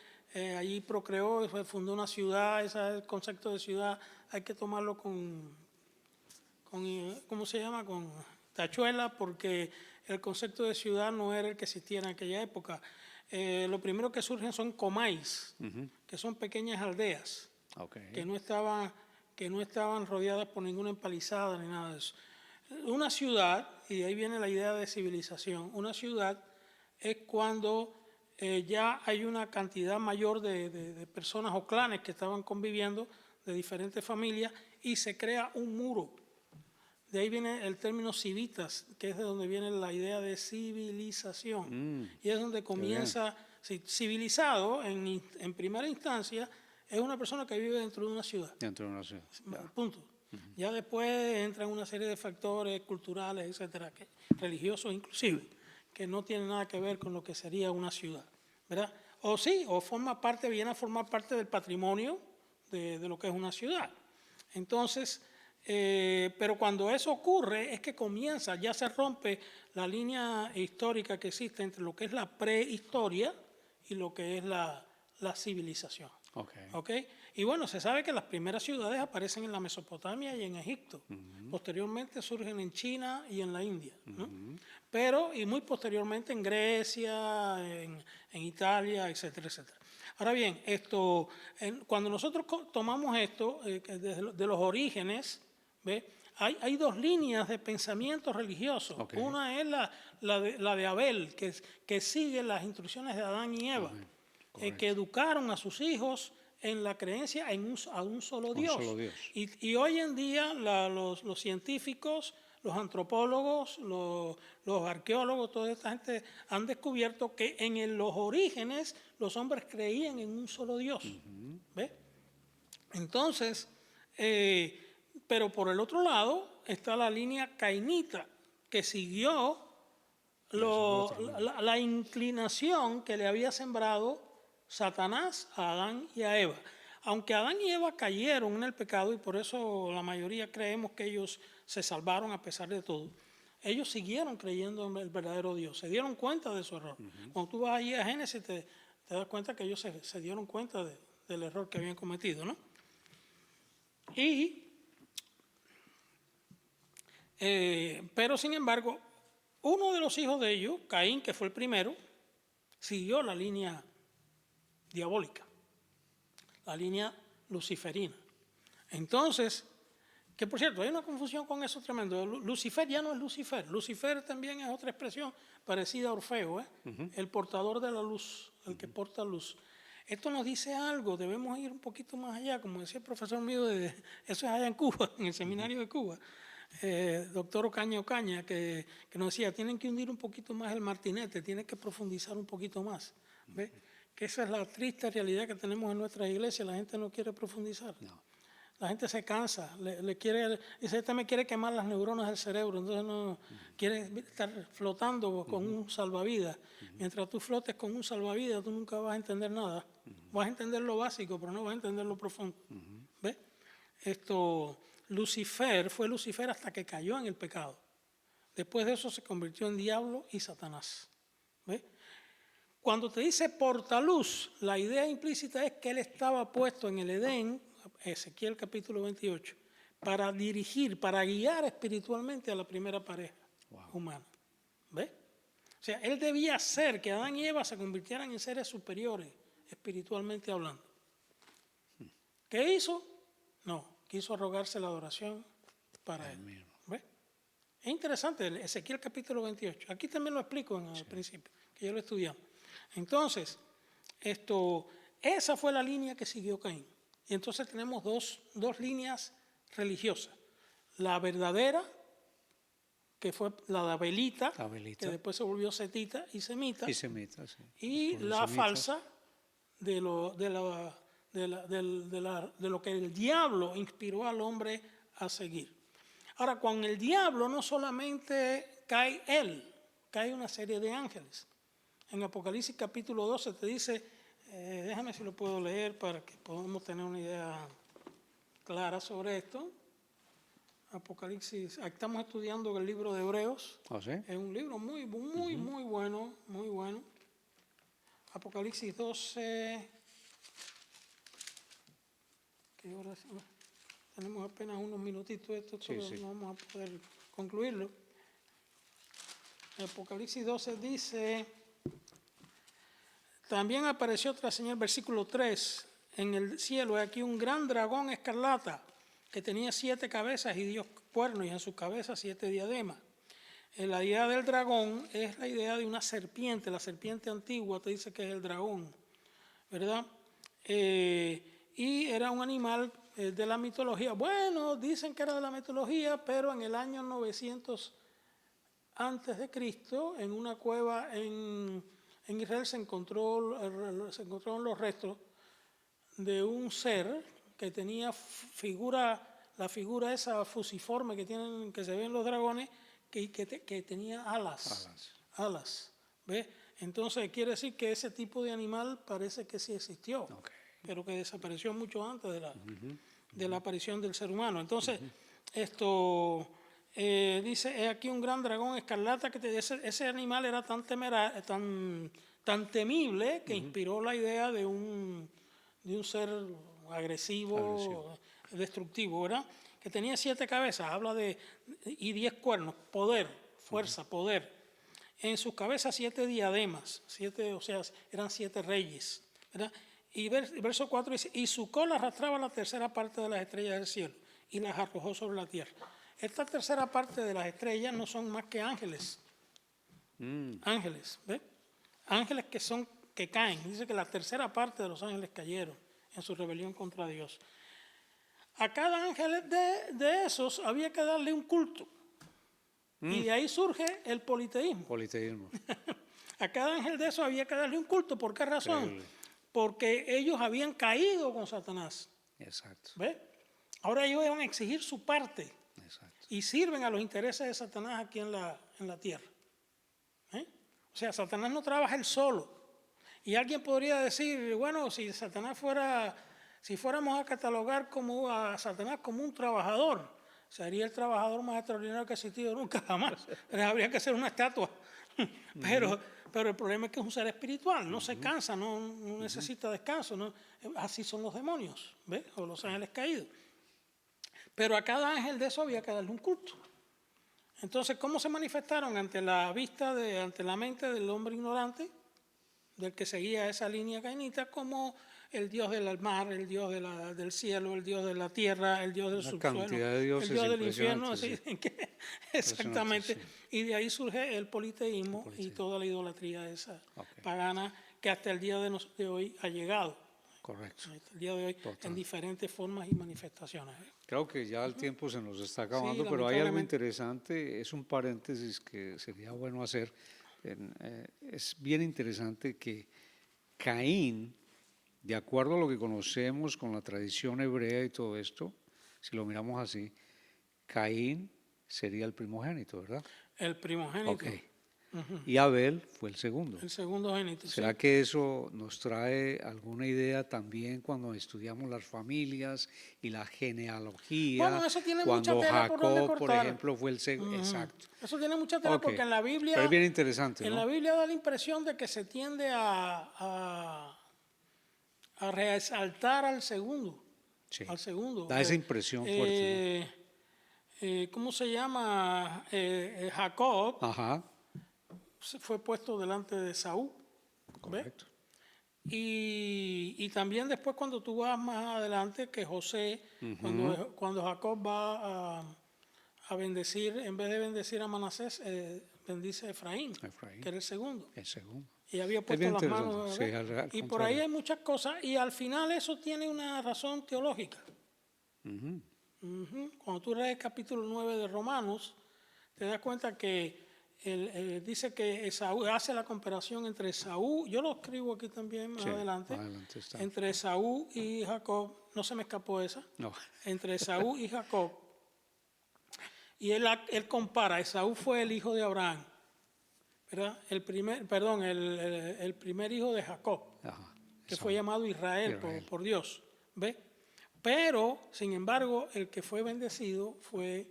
allí procreó, fundó una ciudad. Ese concepto de ciudad hay que tomarlo con ¿cómo se llama? Con tachuela, porque el concepto de ciudad no era el que existía en aquella época. Lo primero que surgen son comais, que son pequeñas aldeas, que no estaban rodeadas por ninguna empalizada ni nada de eso. Una ciudad, y de ahí viene la idea de civilización, una ciudad es cuando ya hay una cantidad mayor de personas o clanes que estaban conviviendo de diferentes familias y se crea un muro. De ahí viene el término civitas, que es de donde viene la idea de civilización. Y es donde comienza, civilizado en primera instancia, es una persona que vive dentro de una ciudad. Dentro de una ciudad. Punto. Ya después entran una serie de factores culturales, etcétera, religiosos inclusive, que no tienen nada que ver con lo que sería una ciudad, ¿verdad? O sí, o viene a formar parte del patrimonio de lo que es una ciudad. Entonces, pero cuando eso ocurre es que comienza, ya se rompe la línea histórica que existe entre lo que es la prehistoria y lo que es la civilización. ¿Okay? Y bueno, se sabe que las primeras ciudades aparecen en la Mesopotamia y en Egipto. Posteriormente surgen en China y en la India, ¿no? Pero, y muy posteriormente en Grecia, en Italia, etcétera, etcétera. Ahora bien, cuando nosotros tomamos esto de los orígenes, ¿ve? Hay dos líneas de pensamiento religioso. Una es la de Abel, que sigue las instrucciones de Adán y Eva, que educaron a sus hijos en la creencia a un solo Dios. Y hoy en día los científicos, los antropólogos, los arqueólogos, toda esta gente han descubierto que en los orígenes los hombres creían en un solo Dios. ¿Ve? Entonces, pero por el otro lado está la línea cainita, que siguió la inclinación que le había sembrado Satanás a Adán y a Eva. Aunque Adán y Eva cayeron en el pecado, y por eso la mayoría creemos que ellos se salvaron a pesar de todo, ellos siguieron creyendo en el verdadero Dios, se dieron cuenta de su error. Cuando tú vas allí a Génesis te das cuenta que ellos se dieron cuenta del error que habían cometido, ¿no? Pero sin embargo, uno de los hijos de ellos, Caín, que fue el primero, siguió la línea diabólica, la línea luciferina. Entonces, que por cierto, hay una confusión con eso tremendo. Lucifer ya no es Lucifer. Lucifer también es otra expresión parecida a Orfeo, el portador de la luz, el que porta luz. Esto nos dice algo, debemos ir un poquito más allá, como decía el profesor mío, eso es allá en Cuba, en el seminario de Cuba, doctor Ocaña, que nos decía, tienen que hundir un poquito más el martinete, tienen que profundizar un poquito más. ¿Ve? Que esa es la triste realidad que tenemos en nuestras iglesias, la gente no quiere profundizar. No. La gente se cansa, dice, este me quiere quemar las neuronas del cerebro, entonces no quiere estar flotando con un salvavidas. Mientras tú flotes con un salvavidas, tú nunca vas a entender nada. Vas a entender lo básico, pero no vas a entender lo profundo. ¿Ves? Lucifer fue Lucifer hasta que cayó en el pecado. Después de eso se convirtió en diablo y Satanás. ¿Ves? Cuando te dice portaluz, la idea implícita es que él estaba puesto en el Edén, Ezequiel capítulo 28, para dirigir, para guiar espiritualmente a la primera pareja humana. ¿Ves? O sea, él debía hacer que Adán y Eva se convirtieran en seres superiores, espiritualmente hablando. ¿Qué hizo? No, quiso arrogarse la adoración para él. ¿Ves? Es interesante, Ezequiel capítulo 28. Aquí también lo explico en el principio, que ya lo estudiamos. Entonces, esa fue la línea que siguió Caín. Y entonces tenemos dos líneas religiosas. La verdadera, que fue la de Abelita, que después se volvió setita y semita. Y semita, sí. Y la falsa de lo que el diablo inspiró al hombre a seguir. Ahora, con el diablo no solamente cae él, cae una serie de ángeles. En Apocalipsis capítulo 12 te dice, déjame si lo puedo leer para que podamos tener una idea clara sobre esto. Apocalipsis, estamos estudiando el libro de Hebreos. ¿Ah, sí? Es un libro muy bueno, muy bueno. Apocalipsis 12. ¿Qué hora es? Tenemos apenas unos minutitos, esto no vamos a poder concluirlo. Apocalipsis 12 dice, también apareció otra señal, versículo 3, en el cielo, he aquí un gran dragón escarlata, que tenía 7 cabezas y 10 cuernos, y en sus cabezas 7 diademas. La idea del dragón es la idea de una serpiente, la serpiente antigua te dice que es el dragón, ¿verdad? Y era un animal de la mitología. Bueno, dicen que era de la mitología, pero en el año 900 antes de Cristo, en una cueva en Israel se encontraron los restos de un ser que tenía la figura esa fusiforme que se ven los dragones, que tenía alas. ¿Ves? Entonces quiere decir que ese tipo de animal parece que sí existió, pero que desapareció mucho antes de la aparición del ser humano. Entonces, dice, he aquí un gran dragón escarlata, que ese animal era tan temible que inspiró la idea de un ser agresivo, destructivo, ¿verdad? Que tenía 7 cabezas, habla y 10 cuernos, poder, fuerza, poder. En sus cabezas 7 diademas, o sea, eran 7 reyes, ¿verdad? Y verso 4 dice, y su cola arrastraba la tercera parte de las estrellas del cielo y las arrojó sobre la tierra. Esta tercera parte de las estrellas no son más que ángeles. Ángeles, ¿ves? Ángeles que caen. Dice que la tercera parte de los ángeles cayeron en su rebelión contra Dios. A cada ángel de esos había que darle un culto. Y de ahí surge el politeísmo. A cada ángel de esos había que darle un culto. ¿Por qué razón? Increíble. Porque ellos habían caído con Satanás. Exacto. ¿Ves? Ahora ellos van a exigir su parte. Exacto. Y sirven a los intereses de Satanás aquí en la tierra. O sea, Satanás no trabaja él solo. Y alguien podría decir, bueno, si fuéramos a catalogar a Satanás como un trabajador, sería el trabajador más extraordinario que ha existido nunca jamás. Habría que hacer una estatua. Pero el problema es que es un ser espiritual, no se cansa, no necesita descanso. ¿No? Así son los demonios, ¿ves? O los ángeles caídos. Pero a cada ángel de eso había que darle un culto. Entonces, ¿cómo se manifestaron ante la mente del hombre ignorante, del que seguía esa línea cainita, como el Dios del mar, el Dios del cielo, el Dios de la tierra, el Dios del subsuelo, el Dios del infierno? Sí. Exactamente. Sí. Y de ahí surge el politeísmo y toda la idolatría esa pagana que hasta el día de hoy ha llegado. Correcto. Hasta el día de hoy en diferentes formas y manifestaciones. Creo que ya el tiempo se nos está acabando, pero hay algo interesante, es un paréntesis que sería bueno hacer. Es bien interesante que Caín, de acuerdo a lo que conocemos con la tradición hebrea y todo esto, si lo miramos así, Caín sería el primogénito, ¿verdad? El primogénito. Okay. Y Abel fue el segundo. El segundo génito. ¿Será que eso nos trae alguna idea también cuando estudiamos las familias y la genealogía? Bueno, eso tiene cuando mucha tela Jacob, por ejemplo, fue el segundo. Exacto. Eso tiene mucha tela porque en la Biblia. Pero es bien interesante, en la Biblia da la impresión de que se tiende a resaltar al segundo. Sí. Al segundo. Da esa impresión fuerte. ¿Cómo se llama? Jacob. Ajá. Fue puesto delante de Saúl. Correcto. Y también después cuando tú vas más adelante que José, cuando Jacob va a bendecir, en vez de bendecir a Manasés, bendice a Efraín, que era el segundo. El segundo. Y había Es puesto bien las manos. interesante. Sí, al Y por ahí contrario. hay muchas cosas, y al final eso tiene una razón teológica. Cuando tú lees el capítulo 9 de Romanos, te das cuenta que dice que Esaú hace la comparación entre Esaú, yo lo escribo aquí también más Sí, adelante, adelante está. entre Esaú y Jacob, no se me escapó esa, No. entre Esaú y Jacob. Y él compara, Esaú fue el hijo de Abraham, ¿verdad? El primer hijo de Jacob, Ajá, que Esaú. fue llamado Israel, por Dios, ¿ve? Pero, sin embargo, el que fue bendecido fue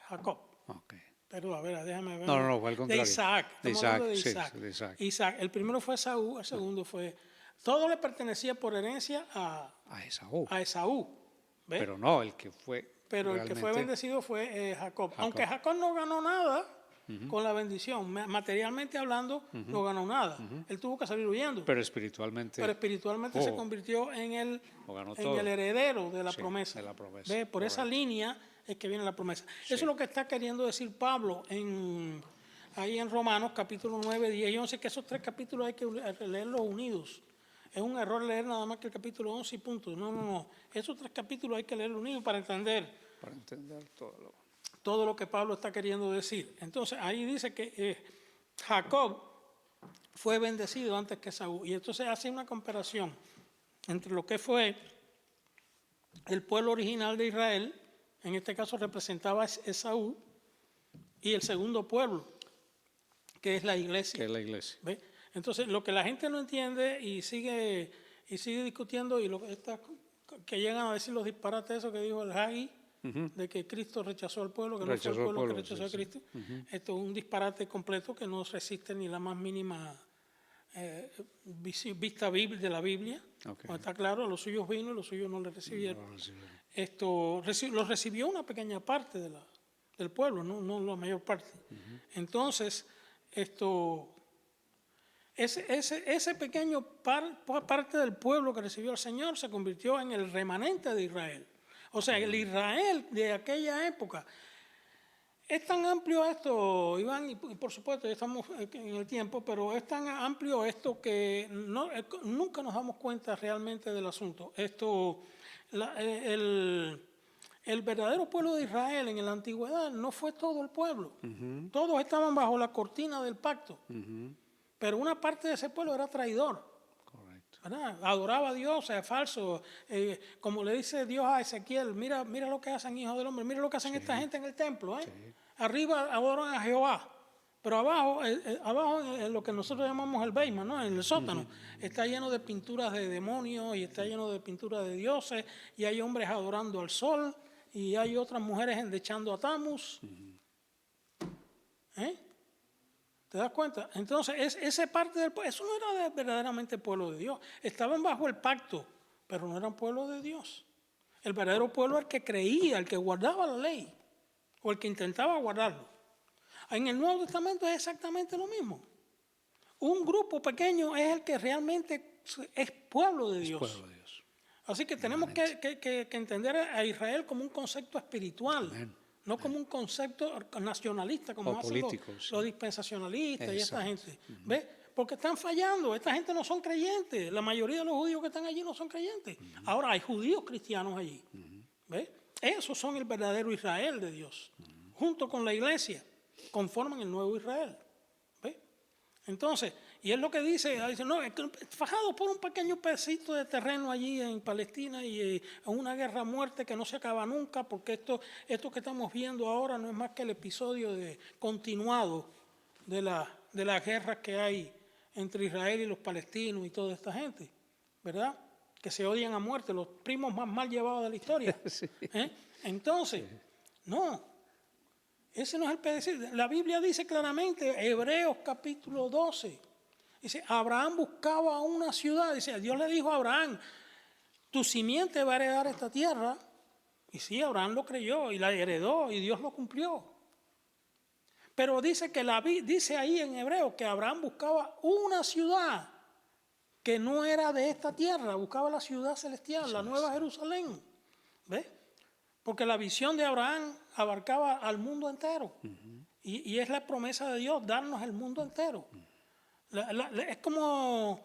Jacob. Ok. Pero, a ver, déjame ver. No, fue al De contrario. Isaac. De Estamos Isaac, hablando de sí, Isaac. de Isaac. Isaac. El primero fue Esaú, el segundo fue... Todo le pertenecía por herencia A Esaú. a Esaú. ¿Ve? Pero no, el que fue Pero el que fue realmente- bendecido fue Jacob. Aunque Jacob no ganó nada con la bendición, materialmente hablando, no ganó nada. Él tuvo que salir huyendo. Pero espiritualmente. Pero espiritualmente se convirtió en el ganó todo. heredero de la Sí, promesa. de la promesa, ¿Ve? Por esa línea es que viene la promesa. Eso es lo que está queriendo decir Pablo ahí en Romanos capítulo 9, 10 y 11, que esos tres capítulos hay que leerlos unidos. Es un error leer nada más que el capítulo 11 y punto. No. Esos tres capítulos hay que leerlos unidos para entender todo lo que Pablo está queriendo decir. Entonces, ahí dice que Jacob fue bendecido antes que Esaú. Y entonces hace una comparación entre lo que fue el pueblo original de Israel, en este caso representaba a Esaú, y el segundo pueblo, que es la iglesia. Que es la iglesia. ¿Ve? Entonces, lo que la gente no entiende y sigue discutiendo, y que llegan a decir los disparates esos que dijo el Haggai, de que Cristo rechazó al pueblo, que no fue el pueblo que rechazó a Cristo. Esto es un disparate completo que no resiste ni la más mínima vista de la Biblia. Okay. Está claro, a los suyos vino y los suyos no le recibieron. Lo recibió una pequeña parte del pueblo, no la mayor parte. Entonces, ese pequeño parte del pueblo que recibió al Señor se convirtió en el remanente de Israel. O sea, el Israel de aquella época. Es tan amplio esto, Iván, y por supuesto ya estamos en el tiempo, pero es tan amplio esto que nunca nos damos cuenta realmente del asunto. El verdadero pueblo de Israel en la antigüedad no fue todo el pueblo. Todos estaban bajo la cortina del pacto. Pero una parte de ese pueblo era traidor. ¿Verdad? Adoraba a Dios, es falso. Como le dice Dios a Ezequiel, mira lo que hacen, hijo del hombre, mira lo que hacen esta gente en el templo. Sí. Arriba adoran a Jehová, pero abajo en lo que nosotros llamamos el Beima, ¿no? En el sótano, está lleno de pinturas de demonios y está lleno de pinturas de dioses, y hay hombres adorando al sol y hay otras mujeres endechando a Tamus. ¿Te das cuenta? Entonces, esa parte del pueblo, eso no era verdaderamente pueblo de Dios. Estaban bajo el pacto, pero no eran pueblo de Dios. El verdadero pueblo era el que creía, el que guardaba la ley, o el que intentaba guardarlo. En el Nuevo Testamento es exactamente lo mismo. Un grupo pequeño es el que realmente es pueblo de Dios. Pueblo de Dios. Así que tenemos que entender a Israel como un concepto espiritual. Amén. No como un concepto nacionalista, como hacen los dispensacionalistas. Exacto. Y esta gente. ¿Ves? Porque están fallando. Esta gente no son creyentes. La mayoría de los judíos que están allí no son creyentes. Ahora hay judíos cristianos allí. ¿Ves? Esos son el verdadero Israel de Dios. Junto con la iglesia, conforman el nuevo Israel. ¿Ves? Entonces, y es lo que dice no, fajado por un pequeño pedacito de terreno allí en Palestina y en una guerra a muerte que no se acaba nunca, porque esto que estamos viendo ahora no es más que el episodio continuado de las guerras que hay entre Israel y los palestinos y toda esta gente, ¿verdad? Que se odian a muerte, los primos más mal llevados de la historia. Sí. Entonces, no. Ese no es el pedacito. La Biblia dice claramente, Hebreos capítulo 12, dice, Abraham buscaba una ciudad. Dice, Dios le dijo a Abraham, tu simiente va a heredar esta tierra. Y sí, Abraham lo creyó y la heredó y Dios lo cumplió. Pero dice dice ahí en Hebreos que Abraham buscaba una ciudad que no era de esta tierra, buscaba la ciudad celestial, la nueva Jerusalén. ¿Ves? Porque la visión de Abraham abarcaba al mundo entero. Y es la promesa de Dios, darnos el mundo entero. Es como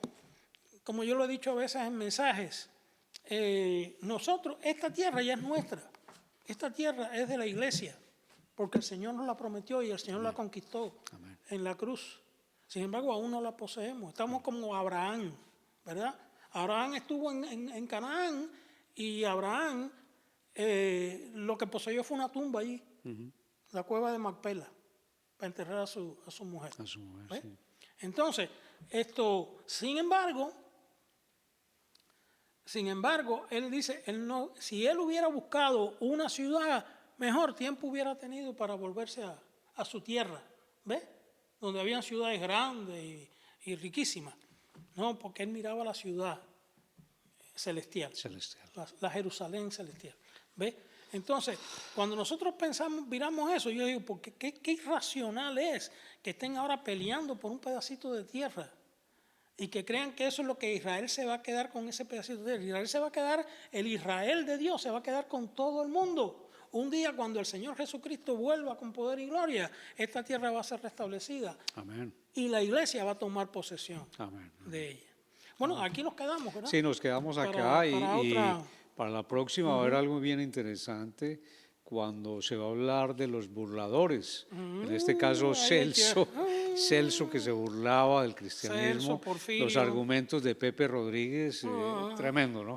yo lo he dicho a veces en mensajes, nosotros, esta tierra ya es nuestra. Esta tierra es de la iglesia, porque el Señor nos la prometió y el Señor la conquistó en la cruz. Sin embargo, aún no la poseemos. Estamos como Abraham, ¿verdad? Abraham estuvo en Canaán y Abraham lo que poseyó fue una tumba allí, la cueva de Macpela, para enterrar a su mujer. A su mujer, sí. Entonces, sin embargo, él dice, si él hubiera buscado una ciudad, mejor tiempo hubiera tenido para volverse a su tierra, ¿ves? Donde habían ciudades grandes y riquísimas. No, porque él miraba la ciudad celestial. La Jerusalén celestial. ¿Ves? Entonces, cuando nosotros miramos eso, yo digo, porque qué irracional es que estén ahora peleando por un pedacito de tierra y que crean que eso es lo que Israel se va a quedar con ese pedacito de tierra. Israel se va a quedar, el Israel de Dios se va a quedar con todo el mundo. Un día cuando el Señor Jesucristo vuelva con poder y gloria, esta tierra va a ser restablecida. Amén. Y la iglesia va a tomar posesión de ella. Bueno, aquí nos quedamos, ¿verdad? Sí, nos quedamos acá y otra... para la próxima va a haber algo bien interesante cuando se va a hablar de los burladores. En este caso, Celso, que se burlaba del cristianismo, los argumentos de Pepe Rodríguez, tremendo, ¿no?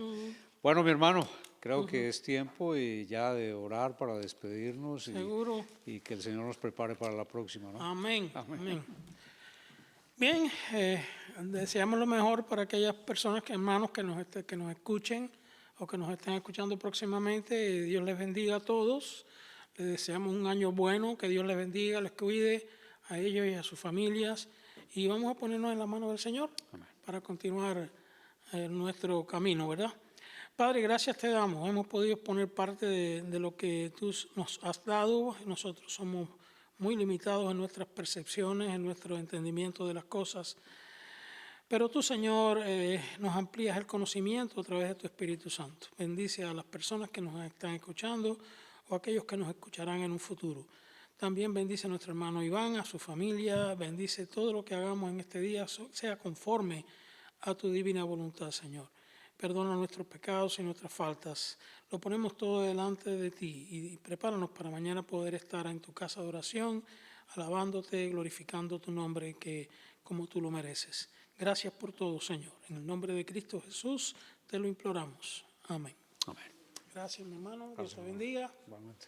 Bueno, mi hermano, creo que es tiempo ya de orar para despedirnos. Seguro. Y que el Señor nos prepare para la próxima, ¿no? Amén. Amén. Bien, deseamos lo mejor para aquellas personas, hermanos que nos escuchen o que nos estén escuchando próximamente. Dios les bendiga a todos. Les deseamos un año bueno, que Dios les bendiga, les cuide a ellos y a sus familias. Y vamos a ponernos en la mano del Señor para continuar nuestro camino, ¿verdad? Padre, gracias te damos. Hemos podido poner parte de lo que tú nos has dado. Nosotros somos muy limitados en nuestras percepciones, en nuestro entendimiento de las cosas. Pero tú, Señor, nos amplías el conocimiento a través de tu Espíritu Santo. Bendice a las personas que nos están escuchando o a aquellos que nos escucharán en un futuro. También bendice a nuestro hermano Iván, a su familia. Bendice todo lo que hagamos en este día, sea conforme a tu divina voluntad, Señor. Perdona nuestros pecados y nuestras faltas. Lo ponemos todo delante de ti y prepáranos para mañana poder estar en tu casa de oración, alabándote, glorificando tu nombre como tú lo mereces. Gracias por todo, Señor. En el nombre de Cristo Jesús te lo imploramos. Amén. Amén. Gracias, mi hermano. Dios te bendiga. Igualmente.